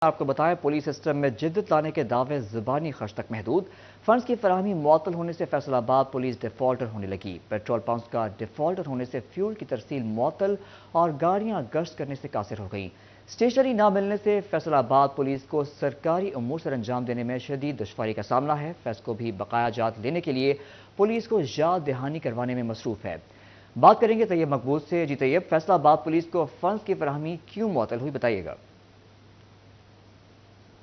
آپ کو بتائیں پولیس سسٹم میں جدت لانے کے دعوے زبانی خرچ تک محدود، فنڈز کی فراہمی معطل ہونے سے فیصل آباد پولیس ڈیفالٹر ہونے لگی، پیٹرول پمپس کا ڈیفالٹر ہونے سے فیول کی ترسیل معطل اور گاڑیاں گشت کرنے سے قاصر ہو گئیں۔ اسٹیشنری نہ ملنے سے فیصل آباد پولیس کو سرکاری امور سر انجام دینے میں شدید دشواری کا سامنا ہے۔ فیض کو بھی بقایا جات لینے کے لیے پولیس کو یاد دہانی کروانے میں مصروف ہے۔ بات کریں گے طیب مقبول سے۔ جی طیب، فیصل آباد پولیس کو فنڈز کی فراہمی کیوں معطل ہوئی، بتائیے گا۔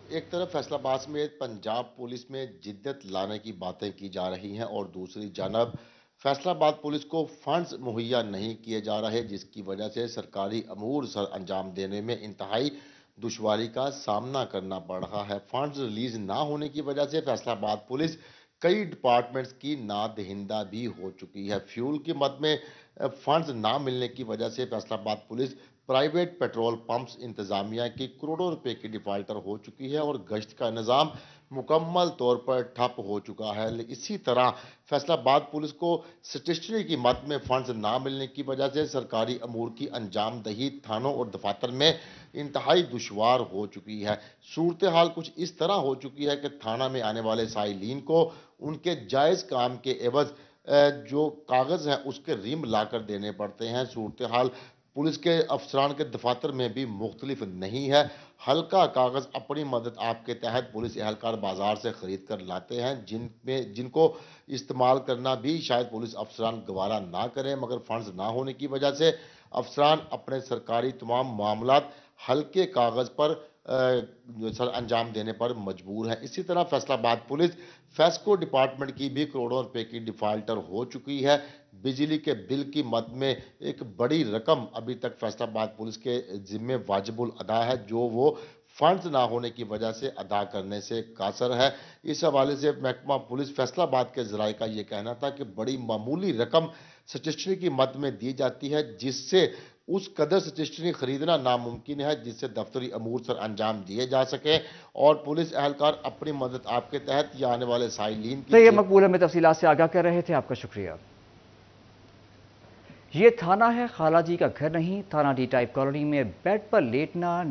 ایک طرف فیصل آباد میں پنجاب پولیس میں جدت لانے کی باتیں کی جا رہی ہیں اور دوسری جانب فیصل آباد پولیس کو فنڈز مہیا نہیں کیے جا رہے، جس کی وجہ سے سرکاری امور سر انجام دینے میں انتہائی دشواری کا سامنا کرنا پڑ رہا ہے۔ فنڈز ریلیز نہ ہونے کی وجہ سے فیصل آباد پولیس کئی ڈپارٹمنٹس کی نادہندہ بھی ہو چکی ہے۔ فیول کی مد میں فنڈز نہ ملنے کی وجہ سے فیصل آباد پولیس پرائیویٹ پیٹرول پمپس انتظامیہ کی کروڑوں روپے کی ڈیفالٹر ہو چکی ہے اور گشت کا نظام مکمل طور پر ٹھپ ہو چکا ہے۔ اسی طرح فیصل آباد پولیس کو سٹیشنری کی مد میں فنڈز نہ ملنے کی وجہ سے سرکاری امور کی انجام دہی تھانوں اور دفاتر میں انتہائی دشوار ہو چکی ہے۔ صورتحال کچھ اس طرح ہو چکی ہے کہ تھانہ میں آنے والے سائلین کو ان کے جائز کام کے عوض جو کاغذ ہیں اس کے ریم لا کر دینے پڑتے ہیں۔ صورتحال پولیس کے افسران کے دفاتر میں بھی مختلف نہیں ہے۔ ہلکا کاغذ اپنی مدد آپ کے تحت پولیس اہلکار بازار سے خرید کر لاتے ہیں، جن کو استعمال کرنا بھی شاید پولیس افسران گوارا نہ کریں، مگر فنڈز نہ ہونے کی وجہ سے افسران اپنے سرکاری تمام معاملات ہلکے کاغذ پر سر انجام دینے پر مجبور ہے۔ اسی طرح فیصل آباد پولیس فیسکو ڈپارٹمنٹ کی بھی کروڑوں روپے کی ڈیفالٹر ہو چکی ہے۔ بجلی کے بل کی مد میں ایک بڑی رقم ابھی تک فیصل آباد پولیس کے ذمہ واجب الادا ہے، جو وہ فنڈز نہ ہونے کی وجہ سے ادا کرنے سے قاصر ہے۔ اس حوالے سے محکمہ پولیس فیصل آباد کے ذرائع کا یہ کہنا تھا کہ بڑی معمولی رقم سٹیشنری کی مد میں دی جاتی ہے، جس سے اس قدر سٹیشنری خریدنا ناممکن ہے جس سے دفتری امور سر انجام دیے جا سکیں اور پولیس اہلکار اپنی مدد آپ کے تحت یا آنے والے سائلین کی طیب مقبول ہمیں تفصیلات سے آگاہ کر رہے تھے، آپ کا شکریہ۔ یہ تھانہ ہے، خالہ جی کا گھر نہیں۔ تھانہ ڈی ٹائپ کالونی میں بیڈ پر لیٹنا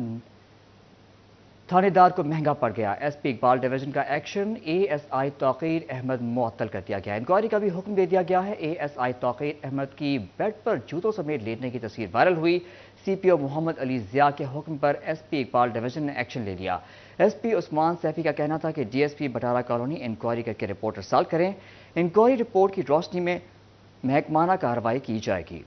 تھانے دار کو مہنگا پڑ گیا۔ ایس پی اقبال ڈویژن کا ایکشن، اے ایس آئی توقیر احمد معطل کر دیا گیا۔ انکوائری کا بھی حکم دے دیا گیا ہے۔ اے ایس آئی توقیر احمد کی بیڈ پر جوتوں سمیت لیٹنے کی تصویر وائرل ہوئی۔ سی پی او محمد علی ضیاء کے حکم پر ایس پی اقبال ڈویژن نے ایکشن لے لیا۔ ایس پی عثمان سیفی کا کہنا تھا کہ D S P Batala colony inquiry کر کے رپورٹ ارسال کریں۔ انکوائری رپورٹ کی روشنی میں محکمانہ کارروائی کی جائے گی۔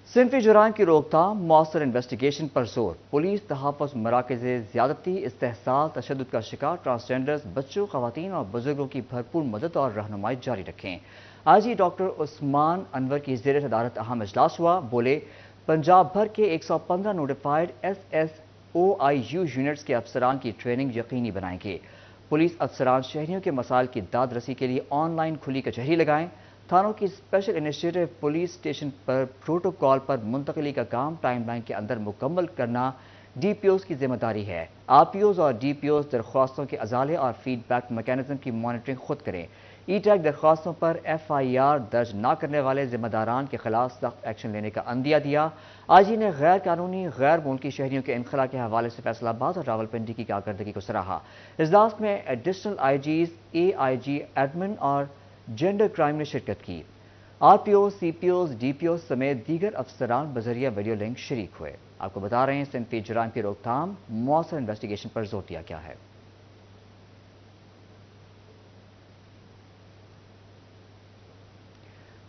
صنفی جرائم کی روک تھام، مؤثر انویسٹیگیشن پر زور۔ پولیس تحفظ مراکز زیادتی، استحصال، تشدد کا شکار ٹرانسجنڈرز، بچوں، خواتین اور بزرگوں کی بھرپور مدد اور رہنمائی جاری رکھیں۔ آئی جی ڈاکٹر عثمان انور کی زیر صدارت اہم اجلاس ہوا۔ بولے، پنجاب بھر کے 115 notified S S O I you units کے افسران کی ٹریننگ یقینی بنائیں گے۔ پولیس افسران شہریوں کے مسائل کی داد رسی کے لیے آن لائن کھلی کچہری لگائیں۔ تھانوں کی اسپیشل انیشیٹو پولیس اسٹیشن پر پروٹوکال پر منتقلی کا کام ٹائم لائن کے اندر مکمل کرنا ڈی پی اوز کی ذمہ داری ہے۔ آر پی اوز اور ڈی پی اوز درخواستوں کے ازالے اور فیڈ بیک میکانزم کی مانیٹرنگ خود کریں۔ ای ٹیگ درخواستوں پر ایف آئی آر درج نہ کرنے والے ذمہ داران کے خلاف سخت ایکشن لینے کا عندیہ دیا۔ آئی جی نے غیر قانونی غیر ملکی شہریوں کے انخلا کے حوالے سے فیصل آباد اور راولپنڈی کی کارکردگی کو سراہا۔ اجلاس میں additional I Gs, A I G admin اور جینڈر کرائم نے شرکت کی۔ R P O, C P Os, D P Os سمیت دیگر افسران بذریعہ ویڈیو لنک شریک ہوئے۔ آپ کو بتا رہے ہیں صنفی جرائم کی روک تھام، مؤثر انویسٹیگیشن پر زور دیا گیا ہے۔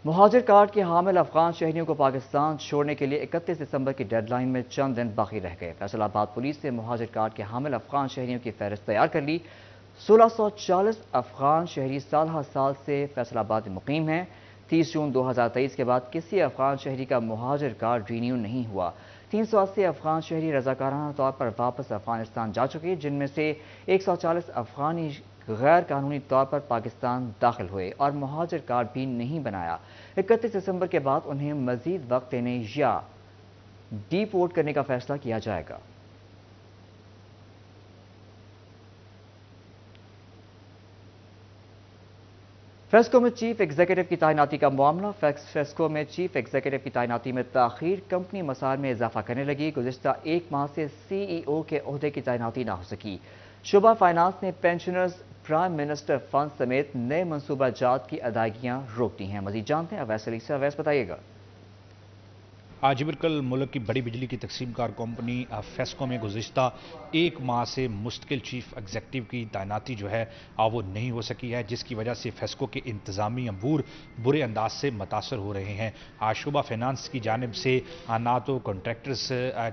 مہاجر کارڈ کے حامل افغان شہریوں کو پاکستان چھوڑنے کے لیے 31 دسمبر کی ڈیڈ لائن میں چند دن باقی رہ گئے۔ فیصل آباد پولیس نے مہاجر کارڈ کے حامل افغان شہریوں کی فہرست تیار کر لی۔ 1640 افغان شہری سالہ سال سے فیصل آباد میں مقیم ہیں۔ 30 جون 2023 کے بعد کسی افغان شہری کا مہاجر کارڈ رینیو نہیں ہوا۔ 380 افغان شہری رضاکارانہ طور پر واپس افغانستان جا چکے، جن میں سے 140 افغانی غیر قانونی طور پر پاکستان داخل ہوئے اور مہاجر کارڈ بھی نہیں بنایا۔ 31 دسمبر کے بعد انہیں مزید وقت دینے یا ڈی پورٹ کرنے کا فیصلہ کیا جائے گا۔ फेस्को में चीफ एग्जीक्यूटिव की तैनाती का मामला। फेस्को में चीफ एग्जीक्यूटिव की तैनाती में ताखीर कंपनी मसाइल में इजाफा करने लगी। गुज़िश्ता एक माह से CEO के ओहदे की तैनाती ना हो सकी। शुबा फाइनेंस ने पेंशनर्स प्राइम मिनिस्टर फंड समेत नए मनसूबा जात की अदायगियां रोक दी हैं। मजीद जानते हैं अवैस अली से। अवैस बताइएगा। जी बिल्कुल, मुल्क की बड़ी बिजली की तकसीमकार कंपनी फेस्को में गुज़िश्ता एक माह से मुस्तकिल चीफ एग्जीक्यूटिव की तैनाती जो है वो नहीं हो सकी है, जिसकी वजह से फेस्को के इंतज़ामी अमूर बुरे अंदाज से मुतासर हो रहे हैं। शुबा फाइनेंस की जानिब से ना तो कॉन्ट्रैक्टर्स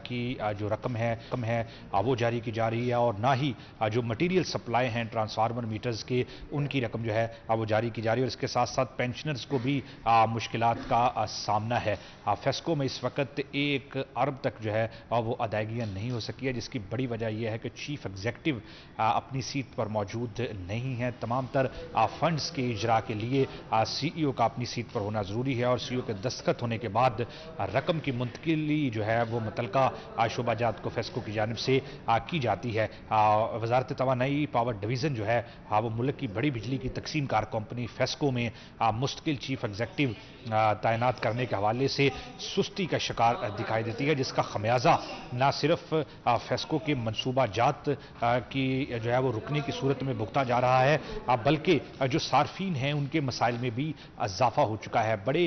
की जो रकम है वो जारी की जा रही है, और ना ही जो मटीरियल सप्लाई हैं ट्रांसफार्मर मीटर्स के, उनकी रकम जो है वो जारी की जा रही है, और इसके साथ साथ पेंशनर्स को भी मुश्किलात का सामना है। फेस्को में इस वक्त 1 अरब तक जो है वो अदायगियां नहीं हो सकी है, जिसकी बड़ी वजह यह है कि चीफ एग्जीक्यूटिव अपनी सीट पर मौजूद नहीं है। तमाम तर फंड्स के इजरा के लिए CEO का अपनी सीट पर होना ज़रूरी है, और CEO के दस्तखत होने के बाद रकम की मुंतकिली जो है वो मुतलका शोबाजात को फेस्को की जानिब से की जाती है। वजारत तवानाई पावर डिवीज़न जो है वो मुल्क की बड़ी बिजली की तकसीम कार कंपनी फेस्को में मुस्तकिल चीफ एग्जीक्यूटिव तैनात करने के हवाले से सुस्ती का शिकार दिखाई देती है, जिसका खमियाजा न सिर्फ फेस्को के मनसूबा जात की जो है वो रुकने की सूरत में भुगता जा रहा है, बल्कि जो सार्फिन हैं उनके मसाइल में भी इजाफा हो चुका है। बड़े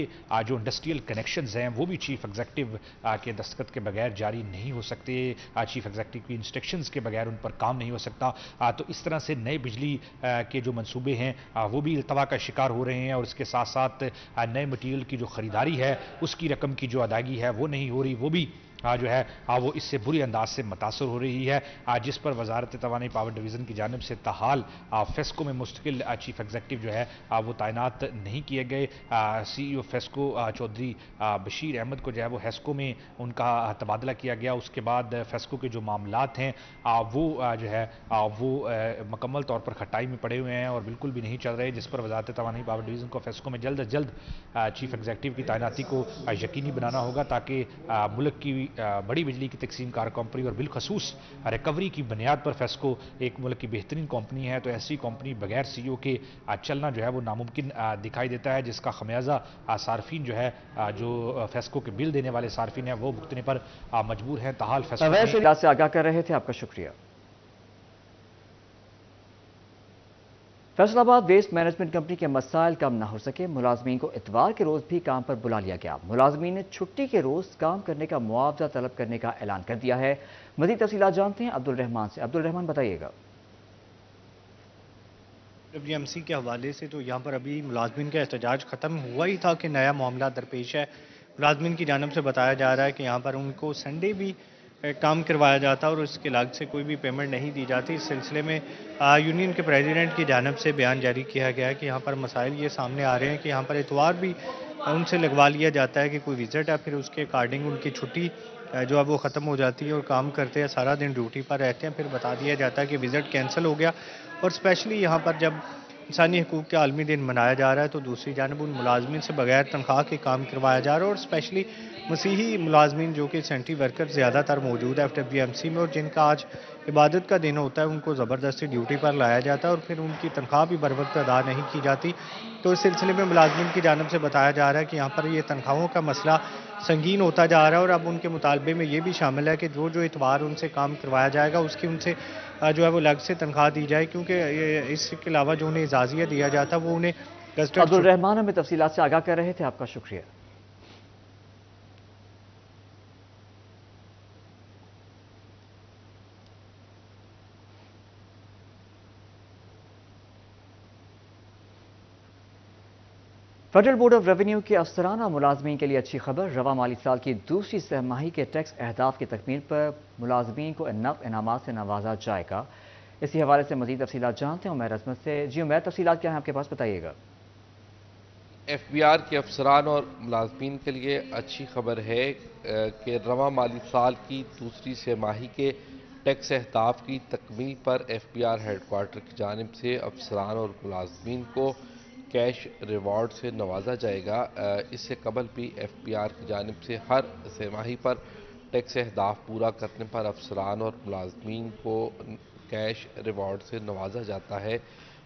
जो इंडस्ट्रियल कनेक्शंस हैं वो भी चीफ एग्जीक्यूटिव के दस्तखत के बगैर जारी नहीं हो सकते, चीफ एग्जीक्यूटिव की इंस्ट्रक्शंस के बगैर उन पर काम नहीं हो सकता। तो इस तरह से नए बिजली के जो मनसूबे हैं वो भी इल्तवा का शिकार हो रहे हैं, और इसके साथ साथ नए मटीरियल की जो खरीदारी है उसकी रकम की जो अदायगी है वो नहीं हो रही, वो भी जो है वो इससे बुरी अंदाज से मुतासर हो रही है, जिस पर वजारत तवानाई पावर डिवीज़न की जानिब से ताहाल फेस्को में मुस्तकिल चीफ एग्जीक्यूटिव जो है वो तैनात नहीं किए गए। CEO फेस्को चौधरी बशीर अहमद को जो है वो हेस्को में उनका तबादला किया गया। उसके बाद फेस्को के जो मामलात हैं वो जो है वो मुकम्मल तौर पर खटाई में पड़े हुए हैं और बिल्कुल भी नहीं चल रहे, जिस पर वजारत तवानाई पावर डिवीज़न को फेस्को में जल्द अज जल्द चीफ एग्जीक्यूटिव की तैनाती को यकीनी बनाना होगा, ताकि मुल्क की बड़ी बिजली की तकसीम कार कंपनी और बिलखसूस रिकवरी की बुनियाद पर फेस्को एक मुल्क की बेहतरीन कंपनी है, तो ऐसी कंपनी बगैर CEO के चलना जो है वो नामुमकिन दिखाई देता है, जिसका खमियाजा सार्फिन जो है जो फेस्को के बिल देने वाले सार्फिन है वो भुगतने पर मजबूर है। ताहाल फेस्को से आगाह कर रहे थे, आपका शुक्रिया। फैसलाबाद वेस्ट मैनेजमेंट कंपनी के मसाइल कम न हो सके, मुलाजमीन को इतवार के रोज भी काम पर बुला लिया गया। मुलाजमीन ने छुट्टी के रोज काम करने का मुआवजा तलब करने का ऐलान कर दिया है। मजीद तफसीलात जानते हैं अब्दुल रहमान से। अब्दुल रहमान, बताइएगा। WMC के हवाले से तो यहाँ पर अभी मुलाजमीन का एहतजाज ख़त्म हुआ ही था कि नया मामला दरपेश है। मुलाजमीन की जानिब से बताया जा रहा है कि यहाँ पर उनको संडे भी काम करवाया जाता और उसके लाग से कोई भी पेमेंट नहीं दी जाती। इस सिलसिले में यूनियन के प्रेसिडेंट की जानिब से बयान जारी किया गया है कि यहाँ पर मसाइल ये सामने आ रहे हैं कि यहाँ पर इतवार भी उनसे लगवा लिया जाता है कि कोई विज़िट है, फिर उसके अकॉर्डिंग उनकी छुट्टी जो है वो ख़त्म हो जाती है और काम करते हैं, सारा दिन ड्यूटी पर रहते हैं, फिर बता दिया जाता है कि विज़िट कैंसिल हो गया। और स्पेशली यहाँ पर जब इंसानी हकूक़ के आलमी दिन मनाया जा रहा है तो दूसरी जानब उन मुलाजमीन से बगैर तनख्वाह के काम करवाया जा रहा है, और स्पेशली मसीही मुलाजमीन जो कि सेंट्री वर्कर ज़्यादातर मौजूद है FWMC में और जिनका आज इबादत का दिन होता है, उनको ज़बरदस्ती ड्यूटी पर लाया जाता है और फिर उनकी तनख्वाह भी बर वक्त अदा नहीं की जाती। तो इस सिलसिले में मुलाजमीन की जानिब से बताया जा रहा है कि यहाँ पर ये तनख्वाहों का मसला संगीन होता जा रहा है, और अब उनके मुतालबे में ये भी शामिल है कि जो इतवार उनसे काम करवाया जाएगा उसकी उनसे जो है वो अलग से तनख्वाह दी जाए, क्योंकि इसके अलावा जो उन्हें इजाज़िया दिया जाता है वो उन्हें अब्दुल रहमान हमें तफसीलात से आगाह कर रहे थे, आपका शुक्रिया। फेडरल बोर्ड ऑफ रेवेन्यू के अफसराना मुलाजमीन के लिए अच्छी खबर। रवा माली साल की दूसरी सहमाही के टैक्स अहदाफ की तकमील पर मुलाजमीन को इनामात से नवाजा जाएगा। इसी हवाले से मजीद तफसीलात जानते हैं उमैर अजमत से। जी उमैर, तफसीलात क्या है आपके पास, बताइएगा। FBR के अफसरान और मुलाजमीन के लिए अच्छी खबर है कि रवा माली साल की दूसरी सहमाही के टैक्स अहदाफ की तकमील पर FBR हेडक्वार्टर की जानिब से अफसरान और मुलाजमीन को कैश रिवॉर्ड से नवाजा जाएगा। इससे कबल भी FBR की जानिब से हर सहमाही पर टैक्स अहदाफ पूरा करने पर अफसरान और मुलाजमीन को कैश रिवॉर्ड से नवाजा जाता है।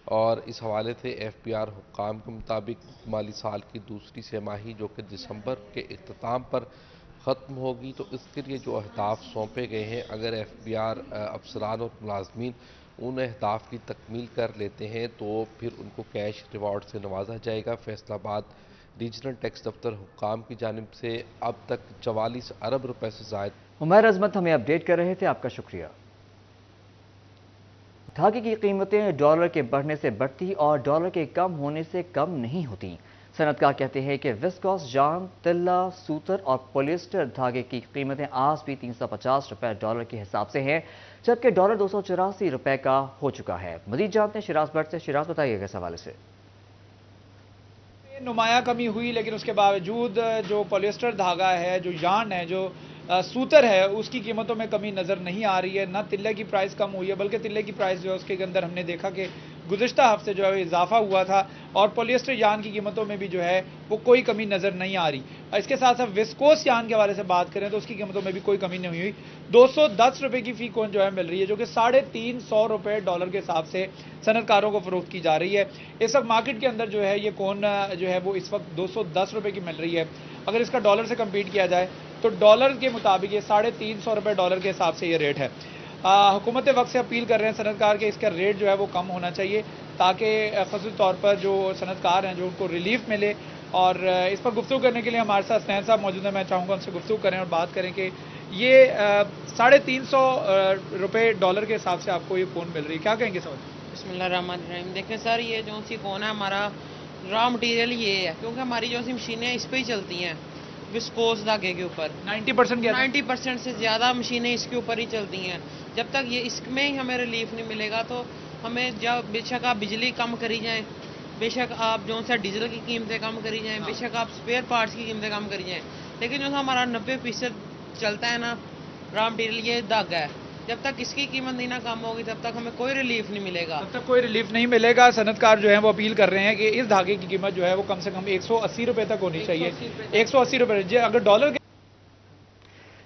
اور اس حوالے سے FPR حکام کے مطابق مالی سال کی دوسری سہ ماہی جو کہ دسمبر کے اختتام پر ختم ہوگی، تو اس کے لیے جو اہداف سونپے گئے ہیں، اگر FPR افسران اور ملازمین ان اہداف کی تکمیل کر لیتے ہیں تو پھر ان کو کیش ریوارڈ سے نوازا جائے گا۔ فیصل آباد ریجنل ٹیکس دفتر حکام کی جانب سے اب تک 44 ارب روپے سے زائد عمیر عظمت ہمیں اپڈیٹ کر رہے تھے، آپ کا شکریہ۔ دھاگے کی قیمتیں ڈالر کے بڑھنے سے بڑھتی اور ڈالر کے کم ہونے سے کم نہیں ہوتی۔ صنعت کار کہتے ہیں کہ وسکوس جان، تلہ، سوتر اور پولیسٹر دھاگے کی قیمتیں آج بھی 350 روپے ڈالر کے حساب سے ہیں، جبکہ ڈالر 284 روپے کا ہو چکا ہے۔ مزید جانتے ہیں شیراز بٹ سے۔ شیراز، بتائیے گا اس حوالے سے۔ نمایاں کمی ہوئی، لیکن اس کے باوجود جو پولیسٹر دھاگا ہے، جو یارن ہے، جو سوتر ہے، اس کی قیمتوں میں کمی نظر نہیں آ رہی ہے۔ نہ تلے کی پرائس کم ہوئی ہے، بلکہ تلے کی پرائس جو ہے اس کے اندر ہم نے دیکھا کہ گزشتہ ہفتے جو ہے اضافہ ہوا تھا، اور پولیسٹر یارن کی قیمتوں میں بھی جو ہے وہ کوئی کمی نظر نہیں آ رہی۔ اس کے ساتھ ساتھ وسکوس یارن کے حوالے سے بات کریں تو اس کی قیمتوں میں بھی کوئی کمی نہیں ہوئی۔ 210 روپے کی فی کون جو ہے مل رہی ہے، جو کہ 350 روپے ڈالر کے حساب سے صنعت کاروں کو فروخت کی جا رہی ہے۔ اس وقت مارکیٹ کے اندر جو ہے یہ کون جو ہے وہ اس وقت 210 روپے کی مل رہی ہے۔ اگر اس کا ڈالر سے کمپیٹ کیا جائے تو ڈالر کے مطابق یہ 350 روپے ڈالر کے حساب سے یہ ریٹ ہے۔ حکومت وقت سے اپیل کر رہے ہیں صنعت کار کہ اس کا ریٹ جو ہے وہ کم ہونا چاہیے، تاکہ خصوصی طور پر جو صنعت کار ہیں جو ان کو ریلیف ملے۔ اور اس پر گفتگو کرنے کے لیے ہمارے ساتھ حسنین صاحب موجود ہیں، میں چاہوں گا ان سے گفتگو کریں اور بات کریں کہ یہ 350 روپے ڈالر کے حساب سے آپ کو یہ فون مل رہی ہے، کیا کہیں گے سر؟ بسم اللہ الرحمن الرحیم۔ دیکھیں سر، یہ جو سی فون ہے ہمارا را مٹیریل یہ ہے، کیونکہ ہماری جو سی مشینیں اس پہ ہی چلتی ہیں، وسکوس دھاگے کے اوپر 90% سے زیادہ مشینیں اس کے اوپر ہی چلتی ہیں۔ جب تک یہ اس میں ہی ہمیں ریلیف نہیں ملے گا تو ہمیں بے شک آپ بجلی کم کری جائیں، بے شک آپ جو سا ڈیزل کی قیمتیں کم کری جائیں، بے شک آپ اسپیئر پارٹس کی قیمتیں کم کری جائیں، لیکن جو ہمارا 90% چلتا ہے نا را مٹیریل، یہ دھاگا ہے، جب تک اس کی قیمت نہیں نہ کم ہوگی تب تک ہمیں کوئی ریلیف نہیں ملے گا۔ تب تک کوئی ریلیف نہیں ملے گا۔ صنعت کار جو ہیں وہ اپیل کر رہے ہیں کہ اس دھاگے کی قیمت جو ہے وہ کم سے کم 180 روپے تک ہونی چاہیے۔ 180 روپے اگر ڈالر کے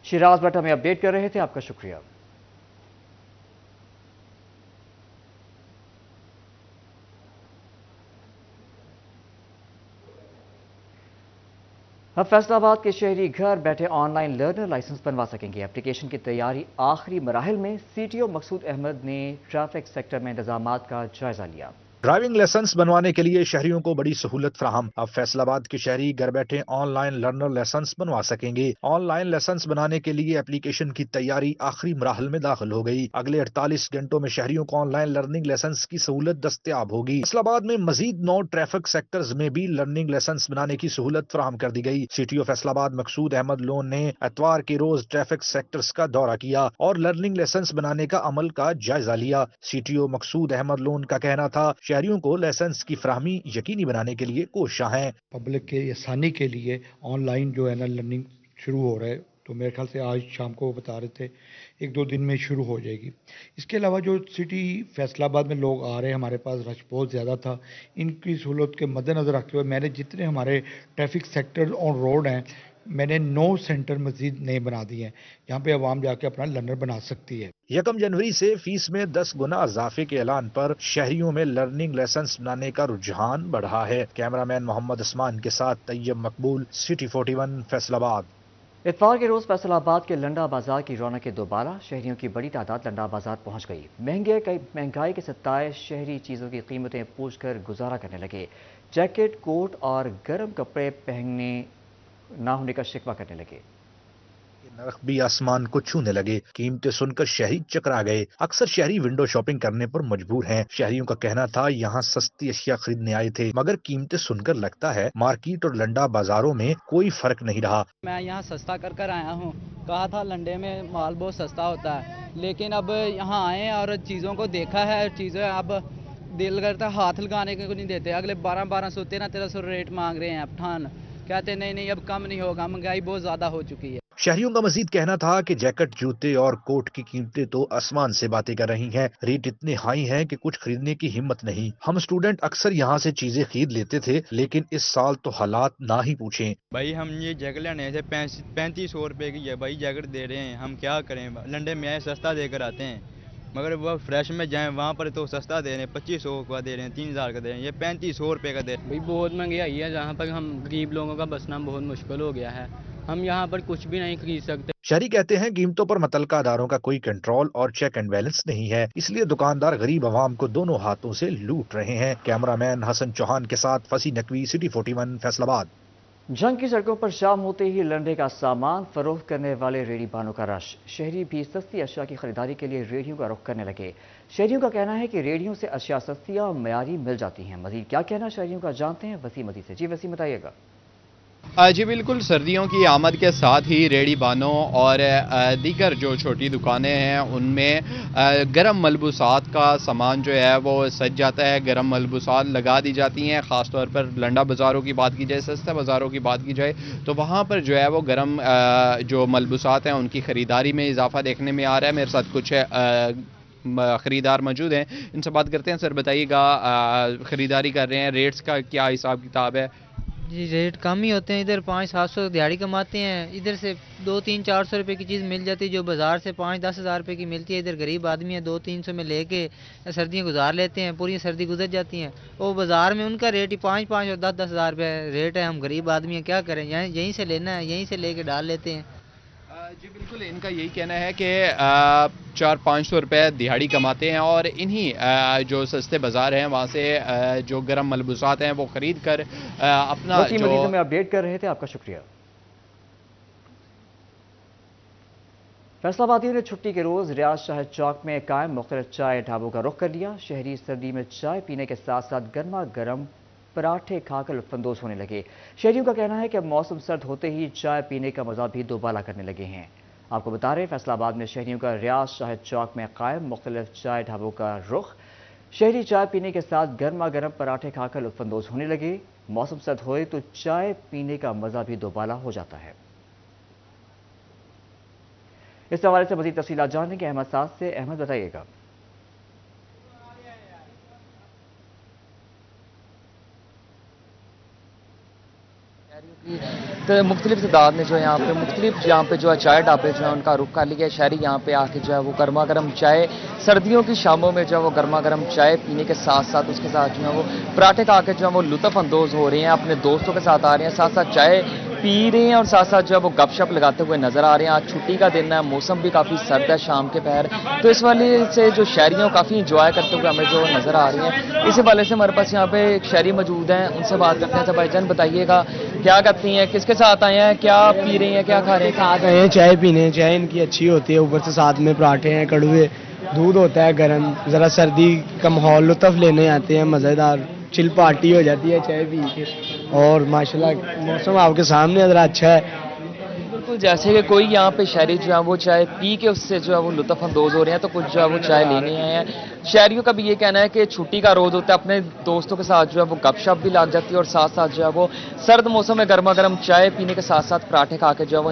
شیراز بٹ ہمیں اپڈیٹ کر رہے تھے، آپ کا شکریہ۔ اب فیصل آباد کے شہری گھر بیٹھے آن لائن لرنر لائسنس بنوا سکیں گے۔ اپلیکیشن کی تیاری آخری مراحل میں۔ CTO مقصود احمد نے ٹریفک سیکٹر میں انتظامات کا جائزہ لیا۔ ڈرائیونگ لائسنس بنوانے کے لیے شہریوں کو بڑی سہولت فراہم۔ اب فیصل آباد کے شہری گھر بیٹھے آن لائن لرنر لائسنس بنوا سکیں گے۔ آن لائن لائسنس بنانے کے لیے اپلیکیشن کی تیاری آخری مراحل میں داخل ہو گئی۔ اگلے 48 گھنٹوں میں شہریوں کو آن لائن لرننگ لائسنس کی سہولت دستیاب ہوگی۔ فیصل آباد میں مزید 9 ٹریفک سیکٹرز میں بھی لرننگ لائسنس بنانے کی سہولت فراہم کر دی گئی۔ CTO فیصل آباد مقصود احمد لون نے اتوار کے روز ٹریفک سیکٹرز کا دورہ کیا اور لرننگ لائسنس بنانے کا عمل کا جائزہ لیا۔ CTO مقصود احمد لون کا کہنا تھا شہریوں کو لائسنس کی فراہمی یقینی بنانے کے لیے کوشاں ہیں۔ پبلک کے آسانی کے لیے آن لائن جو ہے نا لرننگ شروع ہو رہا ہے، تو میرے خیال سے آج شام کو وہ بتا رہے تھے 1-2 دن میں شروع ہو جائے گی۔ اس کے علاوہ جو سٹی فیصل آباد میں لوگ آ رہے ہیں، ہمارے پاس رش بہت زیادہ تھا، ان کی سہولت کے مد نظر رکھتے ہوئے میں نے جتنے ہمارے ٹریفک سیکٹر آن روڈ ہیں، میں نے 9 سینٹر مزید نئے بنا دیے ہیں جہاں پہ عوام جا کے اپنا لرنر بنا سکتی ہے۔ 1 جنوری سے فیس میں 10 گنا اضافے کے اعلان پر شہریوں میں لرننگ لائسنس بنانے کا رجحان بڑھا ہے۔ کیمرامین محمد عثمان کے ساتھ طیب مقبول، سٹی 41 فیصل آباد۔ اتوار کے روز فیصل آباد کے لنڈا بازار کی رونقیں دوبارہ، شہریوں کی بڑی تعداد لنڈا بازار پہنچ گئی۔ مہنگائی کے ستائش شہری چیزوں کی قیمتیں پوچھ کر گزارا کرنے لگے۔ جیکٹ، کوٹ اور گرم کپڑے پہننے نہ ہونے کا شکوہ کرنے لگے۔ نرخ بھی آسمان کو چھونے لگے۔ قیمتیں سن کر شہری چکرا گئے۔ اکثر شہری ونڈو شاپنگ کرنے پر مجبور ہیں۔ شہریوں کا کہنا تھا یہاں سستی اشیاء خریدنے آئے تھے، مگر قیمتیں سن کر لگتا ہے مارکیٹ اور لنڈا بازاروں میں کوئی فرق نہیں رہا۔ میں یہاں سستا کر آیا ہوں، کہا تھا لنڈے میں مال بہت سستا ہوتا ہے، لیکن اب یہاں آئے اور چیزوں کو دیکھا ہے، چیزیں اب دل کرتا ہے ہاتھ لگانے کو نہیں دیتے۔ اگلے 1200 1300 ریٹ مانگ رہے ہیں پٹھان، کہتے نہیں اب کم نہیں ہوگا، مہنگائی بہت زیادہ ہو چکی ہے۔ شہریوں کا مزید کہنا تھا کہ جیکٹ، جوتے اور کوٹ کی قیمتیں تو آسمان سے باتیں کر رہی ہیں، ریٹ اتنے ہائی ہیں کہ کچھ خریدنے کی ہمت نہیں۔ ہم اسٹوڈنٹ اکثر یہاں سے چیزیں خرید لیتے تھے، لیکن اس سال تو حالات نہ ہی پوچھیں۔ بھائی ہم یہ جیکٹ لینے سے 3500 روپے کی ہے بھائی، جیکٹ دے رہے ہیں، ہم کیا کریں؟ لنڈے میں آئے سستا دے کر آتے ہیں، मगर वो फ्रेश में जाएं वहाँ पर तो सस्ता दे रहे हैं, 2500 का दे रहे हैं, 3000 का दे रहे हैं, ये 3500 रुपये का दे रहे हैं। भाई बहुत महंगाई है, जहाँ पर हम गरीब लोगों का बसना बहुत मुश्किल हो गया है, हम यहाँ पर कुछ भी नहीं खरीद सकते। शहरी कहते हैं कीमतों पर मुतल्लिका अदारों का कोई कंट्रोल और चेक एंड बैलेंस नहीं है, इसलिए दुकानदार गरीब आवाम को दोनों हाथों से लूट रहे हैं। कैमरामैन हसन चौहान के साथ फसी नकवी, सिटी 41 फैसलाबाद। जंग की सड़कों पर शाम होते ही लंडे का सामान फरोख्त करने वाले रेहड़ी बानों का रश। शहरी भी सस्ती अशिया की खरीदारी के लिए रेहड़ियों का रुख करने लगे। शहरियों का कहना है कि रेहड़ियों से अशिया सस्ती और मयारी मिल जाती हैं। मजीद क्या कहना शहरियों का जानते हैं वसीम मजीद से। जी वसीम बताइएगा। जी बिल्कुल, सर्दियों की आमद के साथ ही रेहड़ी बानों और दीगर जो छोटी दुकानें हैं उनमें गर्म मलबूसात का सामान जो है वो सज जाता है। गर्म मलबूसात लगा दी जाती हैं। ख़ास तौर पर लंडा बाज़ारों की बात की जाए, सस्ते बाज़ारों की बात की जाए तो वहाँ पर जो है वो गर्म जो मलबूसात हैं उनकी ख़रीदारी में इजाफा देखने में आ रहा है। मेरे साथ कुछ ख़रीदार मौजूद हैं, इनसे बात करते हैं। सर बताइएगा, ख़रीदारी कर रहे हैं, रेट्स का क्या हिसाब किताब है? जी रेट कम ही होते हैं, इधर 500-700 दिहाड़ी कमाते हैं, इधर से 200-300-400 रुपये की चीज़ मिल जाती है जो बाज़ार से 5-10 हज़ार रुपये की मिलती है। इधर गरीब आदमी है 200-300 में लेके सर्दियाँ गुजार लेते हैं, पूरी सर्दी गुजर जाती हैं। वो बाज़ार में उनका रेट ही 5-5 और 10-10 हज़ार रुपये रेट है। हम गरीब आदमी हैं, क्या करें, यहीं से लेना है, यहीं से लेके डाल लेते हैं। जी बिल्कुल, इनका यही कहना है कि 400-500 रुपये दिहाड़ी कमाते हैं और इन्हीं जो सस्ते बाज़ार हैं वहाँ से जो गर्म मलबूसात हैं वो ख़रीद कर अपना जो में अपडेट कर रहे थे। आपका शुक्रिया। फैसलाबादियों ने छुट्टी के रोज़ रियाज शाह चौक में कायम मुख्तलिफ चाय ढाबों का रुख कर लिया। शहरी सर्दी में चाय पीने के साथ साथ गर्मा गर्म पराठे खाकर लुत्फ़अंदोज़ होने लगे। शहरियों का कहना है कि मौसम सर्द होते ही चाय पीने का मज़ा भी दोबाला करने लगे हैं। आपको बता रहे फैसलाबाद में शहरियों का रियाज शाह चौक में कायम मुख्तलिफ चाय ढाबों का रुख। शहरी चाय पीने के साथ गर्मा गर्म पराठे खाकर लुत्फ़अंदोज़ होने लगे। मौसम सर्द होए तो चाय पीने का मज़ा भी दोबाला हो जाता है। इस हवाले से मज़ीद तफ़सीलात जानने के अहमद साथ से। अहमद बताइएगा। तो मुख्तलिफ तादाद में जो है यहाँ पे मुख्तलिफ यहाँ पे जो है चाय ढाबे जो है उनका रुख कर लिया। शहरी यहाँ पे आके जो है वो गर्मा गर्म चाय, सर्दियों की शामों में जो है वो गर्मा गर्म चाय पीने के साथ साथ उसके साथ जो है वो पराठे खा के जो है वो लुत्फ़ अंदोज़ हो रहे हैं, अपने दोस्तों के साथ आ रहे हैं, साथ साथ चाय पी रहे हैं और साथ साथ जो है वो गपशप लगाते हुए नजर आ रहे हैं। आज छुट्टी का दिन है, मौसम भी काफ़ी सर्द है शाम के पहर, तो इस वाले से जो शहरियों काफ़ी इंजॉय करते हुए हमें जो नज़र आ रही हैं। इस हवाले से हमारे पास यहाँ पे एक शहरी मौजूद हैं, उनसे बात करते हैं। भाईजान बताइएगा, क्या करती हैं, किसके साथ आए हैं, क्या पी रही हैं, क्या खा रहे हैं? साथ आए हैं चाय पीने। चाय इनकी अच्छी होती है, ऊपर से साथ में पराठे हैं, कड़वे, दूध होता है गर्म, ज़रा सर्दी का माहौल लुत्फ़ लेने आते हैं, मज़ेदार चिल पार्टी हो जाती है चाय पी के। और माशाल्लाह मौसम आपके सामने ज़रा अच्छा है। बिल्कुल, जैसे कि कोई यहाँ पे शहरी जो है वो चाय पी के उससे जो है वो लुत्फ़ अंदोज़ हो रहे हैं, तो कुछ जो है वो चाय लेने आए हैं। शहरियों का भी ये कहना है कि छुट्टी का रोज़ होता है, अपने दोस्तों के साथ जो है वो गपशप भी लग जाती है और साथ साथ जो है वो सर्द मौसम में गर्मा गर्म चाय पीने के साथ साथ पराठे खा के जो है वो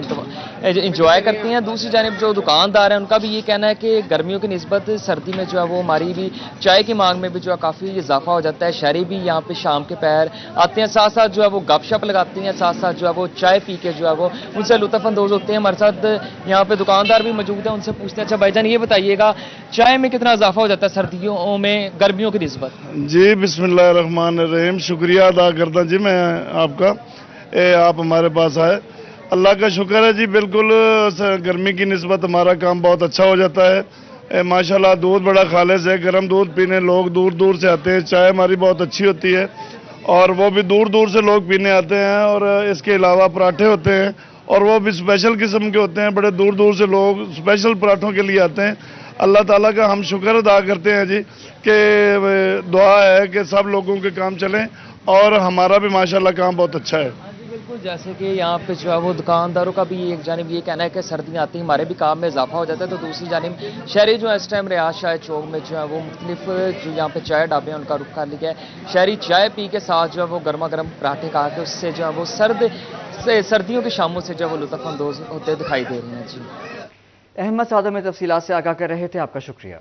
इंजॉय करते हैं। दूसरी जानिब जो दुकानदार हैं उनका भी ये कहना है कि गर्मियों की निस्बत सर्दी में जो है वो हमारी भी चाय की मांग में भी जो है काफ़ी इजाफा हो जाता है। शहरी भी यहाँ पे शाम के पहर आते हैं, साथ साथ जो है वो गपशप लगाते हैं, साथ साथ जो है वो चाय पी के जो है वो उनसे लुत्फ़ अंदोज़ होते हैं। हमारे साथ यहाँ पे दुकानदार भी मौजूद है, उनसे पूछते हैं। अच्छा भाईजान ये बताइएगा, चाय में कितना इजाफा हो जाता है सर्दियों में गर्मियों की निस्बत? जी बिस्मिल्लाहिर्रहमानिर्रहीम, शुक्रिया अदा करता जी मैं आपका, आप हमारे पास आए, अल्लाह का शुक्र है जी। बिल्कुल गर्मी की निस्बत हमारा काम बहुत अच्छा हो जाता है माशाल्लाह। दूध बड़ा खालिस है, गर्म दूध पीने लोग दूर दूर से आते हैं। चाय हमारी बहुत अच्छी होती है और वो भी दूर दूर से लोग पीने आते हैं। और इसके अलावा पराठे होते हैं और वो भी स्पेशल किस्म के होते हैं, बड़े दूर दूर से लोग स्पेशल पराठों के लिए आते हैं। अल्लाह ताला का हम शुक्र अदा करते हैं जी कि दुआ है कि सब लोगों के काम चलें और हमारा भी माशाल्लाह काम बहुत अच्छा है। बिल्कुल, जैसे कि यहाँ पे जो है वो दुकानदारों का भी एक जानिब ये कहना है कि सर्दियाँ आती हैं हमारे भी काम में इजाफा हो जाता है, तो दूसरी जानिब शहरी जो है इस टाइम रियाज शाह चौक में जो है वो मुख्तलिफ जो यहाँ पे चाय ढाबे हैं उनका रुख कर लिया है। शहरी चाय पी के साथ जो है वो गर्मा गर्म पराठे खा के उससे जो है वो सर्दियों की शामों से जो है वो लुत्फ़ अंदोज़ होते दिखाई दे रहे हैं जी। अहमद सादा में तफसीलात से आगाह कर रहे थे। आपका शुक्रिया।